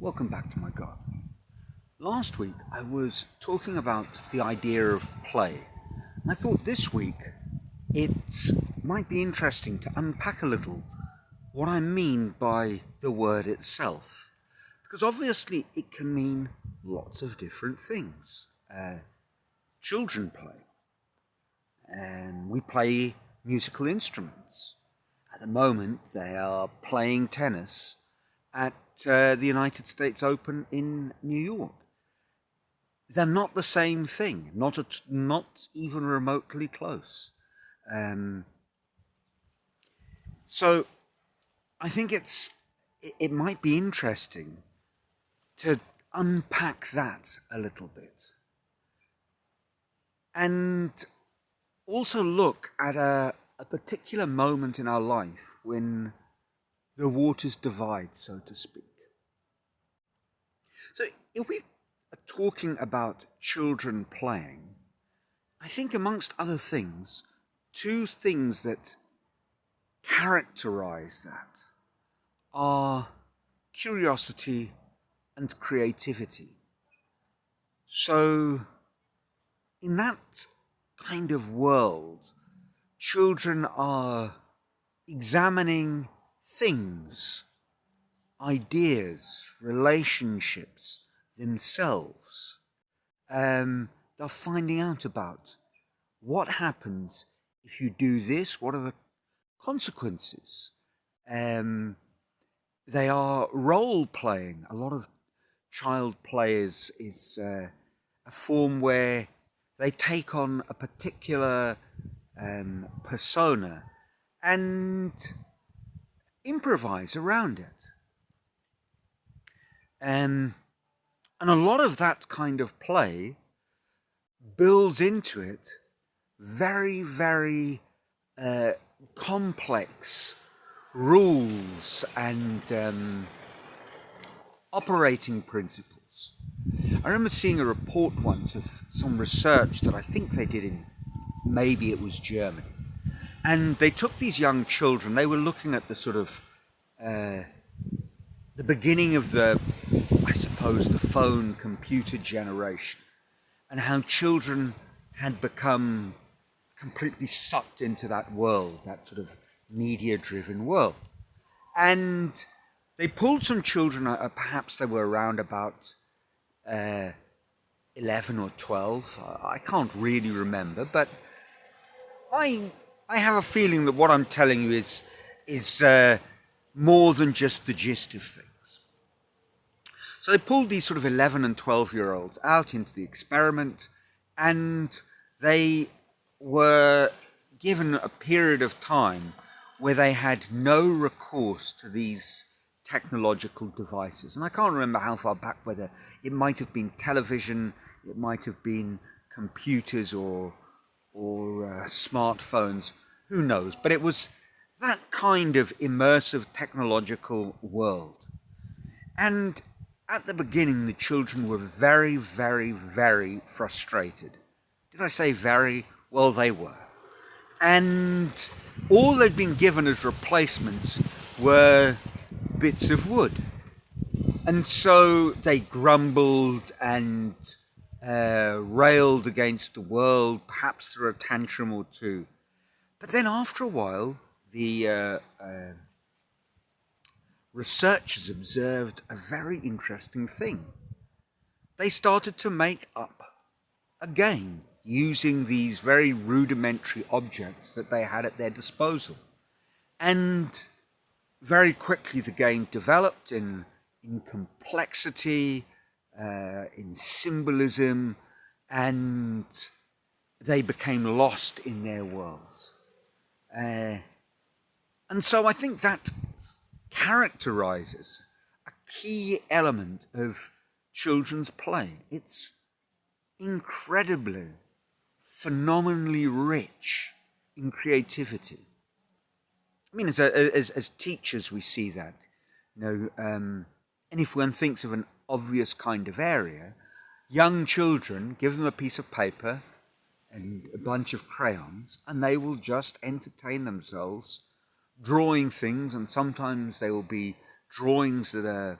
Welcome back to my garden. Last week I was talking about the idea of play, and I thought this week it might be interesting to unpack a little what I mean by the word itself, because obviously it can mean lots of different things. Children play, and we play musical instruments. At the moment they are playing tennis at the United States Open in New York. They're not the same thing, not even remotely close. So I think it might be interesting to unpack that a little bit, and also look at a particular moment in our life when the waters divide, so to speak. So if we are talking about children playing, I think amongst other things, two things that characterize that are curiosity and creativity. So in that kind of world, children are examining things, ideas, relationships, themselves. They're finding out about what happens if you do this, what are the consequences. They are role playing. A lot of child play is a form where they take on a particular persona and improvise around it. And a lot of that kind of play builds into it very, very complex rules and operating principles. I remember seeing a report once of some research that I think they did in, maybe it was Germany. And they took these young children, they were looking at the sort of, the beginning of the phone computer generation, and how children had become completely sucked into that world, that sort of media-driven world. And they pulled some children, perhaps they were around about 11 or 12, I can't really remember, but I have a feeling that what I'm telling you is more than just the gist of things. So they pulled these sort of 11 and 12-year-olds out into the experiment, and they were given a period of time where they had no recourse to these technological devices. And I can't remember how far back, whether it might have been television, it might have been computers or smartphones, who knows. But it was that kind of immersive technological world. And at the beginning, the children were very, very, very frustrated. Did I say very? Well, they were. And all they'd been given as replacements were bits of wood. And so they grumbled and railed against the world, perhaps through a tantrum or two. But then after a while, the researchers observed a very interesting thing. They started to make up a game using these very rudimentary objects that they had at their disposal. And very quickly the game developed in complexity, in symbolism, and they became lost in their world. And so I think that characterizes a key element of children's play. It's incredibly, phenomenally rich in creativity. I mean, as teachers, we see that, and if one thinks of an obvious kind of area, young children, give them a piece of paper and a bunch of crayons, and they will just entertain themselves drawing things, and sometimes they will be drawings that are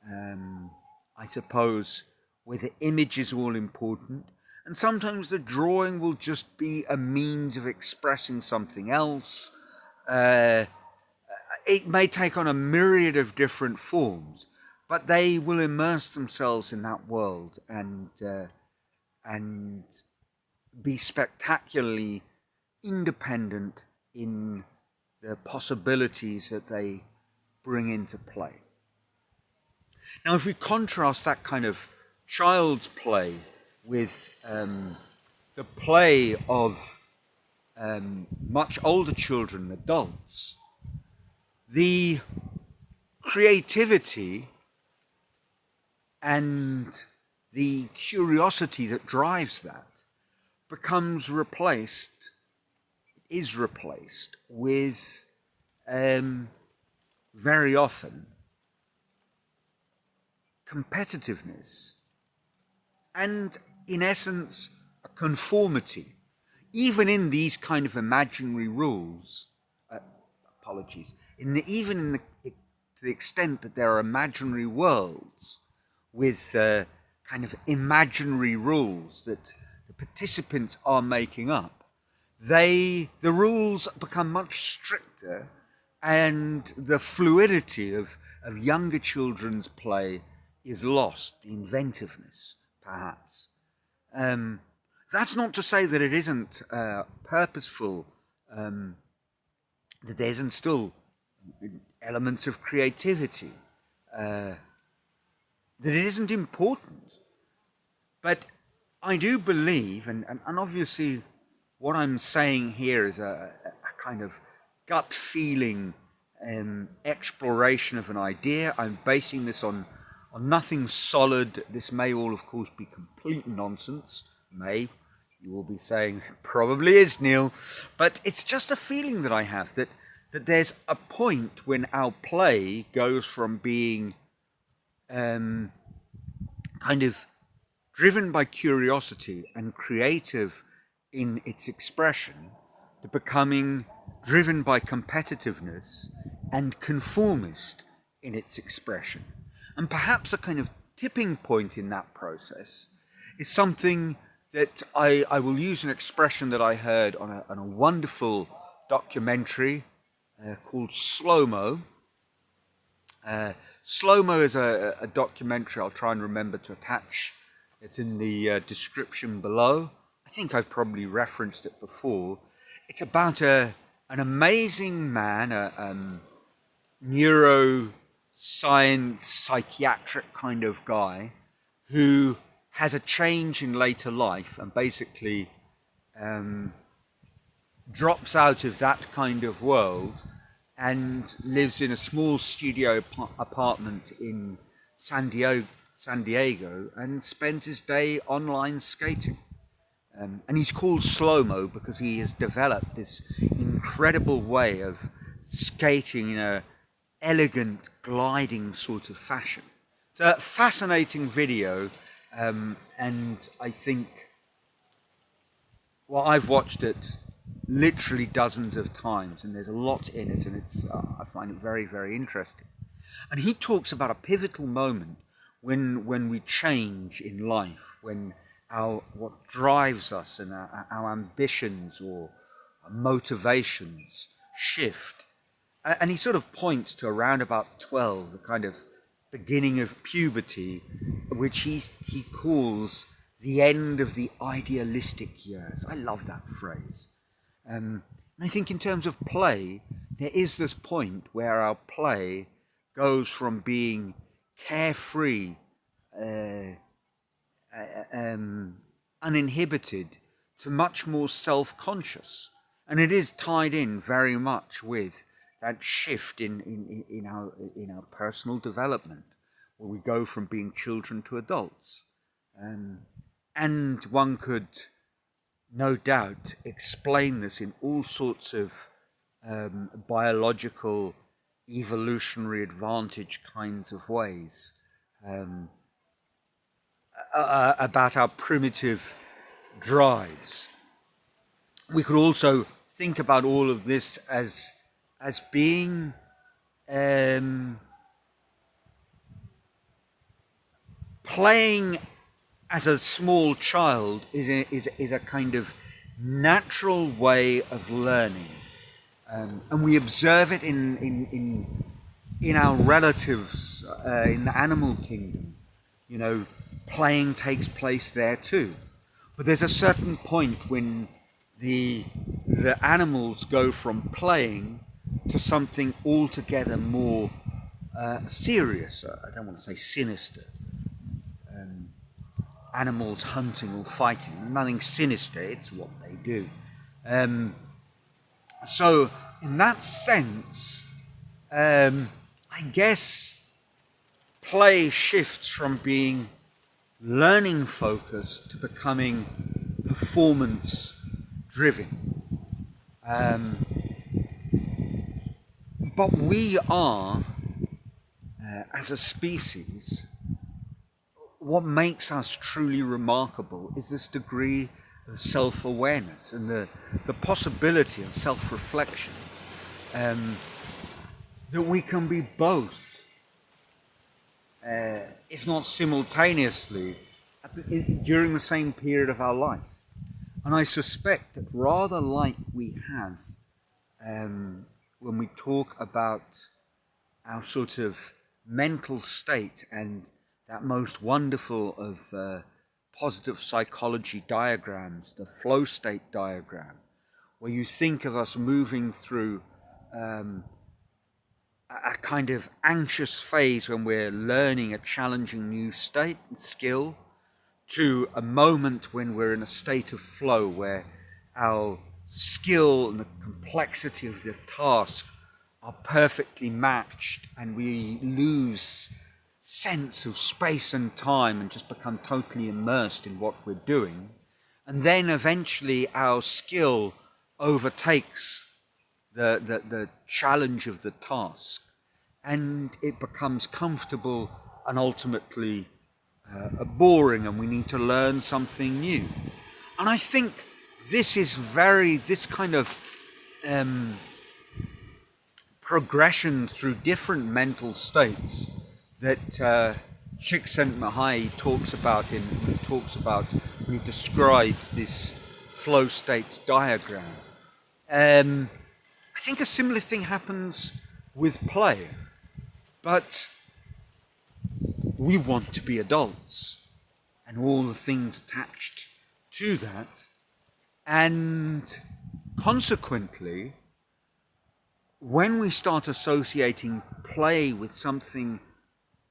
I suppose, where the image is all important, and sometimes the drawing will just be a means of expressing something else. It may take on a myriad of different forms, but they will immerse themselves in that world and be spectacularly independent in the possibilities that they bring into play. Now, if we contrast that kind of child's play with the play of much older children, adults, the creativity and the curiosity that drives that is replaced with very often competitiveness and, in essence, a conformity. Even in these kind of imaginary rules, to the extent that there are imaginary worlds with kind of imaginary rules that the participants are making up, the rules become much stricter, and the fluidity of younger children's play is lost, the inventiveness, perhaps. That's not to say that it isn't purposeful, that there isn't still elements of creativity, that it isn't important. But I do believe, and obviously what I'm saying here is a kind of gut feeling exploration of an idea. I'm basing this on nothing solid. This may all, of course, be complete nonsense. You will be saying, probably is, Neil. But it's just a feeling that I have that there's a point when our play goes from being kind of driven by curiosity and creative in its expression to becoming driven by competitiveness and conformist in its expression. And perhaps a kind of tipping point in that process is something that I will use an expression that I heard on a wonderful documentary called Slow Mo. Slow Mo is a documentary. I'll try and remember to attach it in the description below. I think I've probably referenced it before. It's about an amazing man, a neuroscience, psychiatric kind of guy who has a change in later life and basically drops out of that kind of world and lives in a small studio apartment in San Diego and spends his day online skating. And he's called Slow-Mo because he has developed this incredible way of skating in an elegant, gliding sort of fashion. It's a fascinating video, and I think, well, I've watched it literally dozens of times, and there's a lot in it, and it's I find it very, very interesting. And he talks about a pivotal moment when we change in life, when what drives us and our ambitions or our motivations shift. And he sort of points to around about 12, the kind of beginning of puberty, which he calls the end of the idealistic years. I love that phrase. And I think in terms of play, there is this point where our play goes from being carefree, uninhibited, to much more self-conscious. And it is tied in very much with that shift in our personal development, where we go from being children to adults. And one could no doubt explain this in all sorts of biological, evolutionary advantage kinds of ways, about our primitive drives. We could also think about all of this as being playing as a small child is a kind of natural way of learning, and we observe it in our relatives in the animal kingdom. You know, playing takes place there too. But there's a certain point when the animals go from playing to something altogether more serious. I don't want to say sinister. Animals hunting or fighting, nothing sinister. It's what they do. So in that sense, I guess play shifts from being learning focused to becoming performance driven. But we are, as a species, what makes us truly remarkable is this degree of self-awareness and the possibility of self-reflection, that we can be both, if not simultaneously, during the same period of our life. And I suspect that rather like we have when we talk about our sort of mental state and that most wonderful of positive psychology diagrams, the flow state diagram, where you think of us moving through a kind of anxious phase when we're learning a challenging new state and skill, to a moment when we're in a state of flow where our skill and the complexity of the task are perfectly matched and we lose sense of space and time and just become totally immersed in what we're doing. And then eventually our skill overtakes the challenge of the task, and it becomes comfortable and ultimately boring, and we need to learn something new. And I think this kind of progression through different mental states that Csikszentmihalyi talks about when he describes this flow state diagram. I think a similar thing happens with play, but we want to be adults and all the things attached to that, and consequently, when we start associating play with something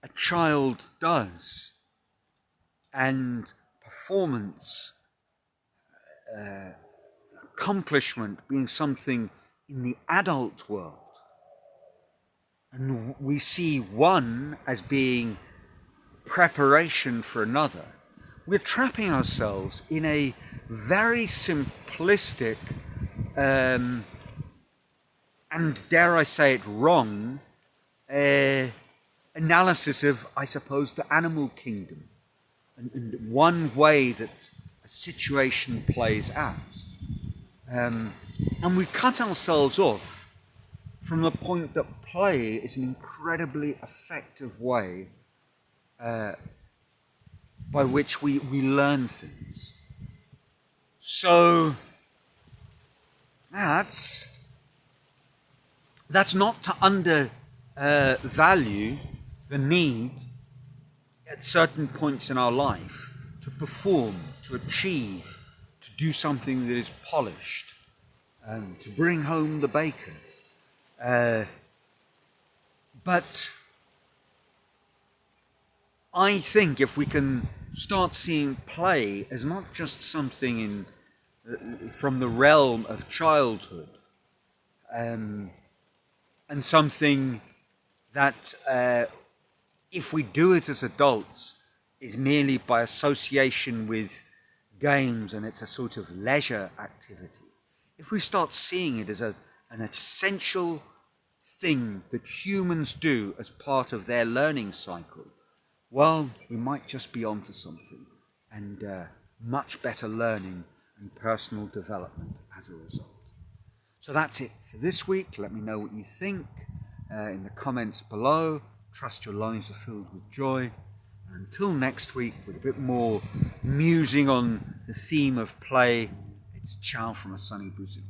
a child does and performance, accomplishment being something in the adult world, and we see one as being preparation for another, we're trapping ourselves in a very simplistic and, dare I say it, wrong analysis of, I suppose, the animal kingdom and one way that a situation plays out. And we cut ourselves off from the point that play is an incredibly effective way by which we learn things. So that's not to undervalue the need at certain points in our life to perform, to achieve, to do something that is polished, and to bring home the bacon. But I think if we can start seeing play as not just something from the realm of childhood, and something that if we do it as adults is merely by association with games and it's a sort of leisure activity. If we start seeing it as an essential thing that humans do as part of their learning cycle, well, we might just be onto something, and much better learning and personal development as a result. So that's it for this week. Let me know what you think in the comments below. Trust your lives are filled with joy, Until next week with a bit more musing on the theme of play, it's ciao from a sunny Brazil.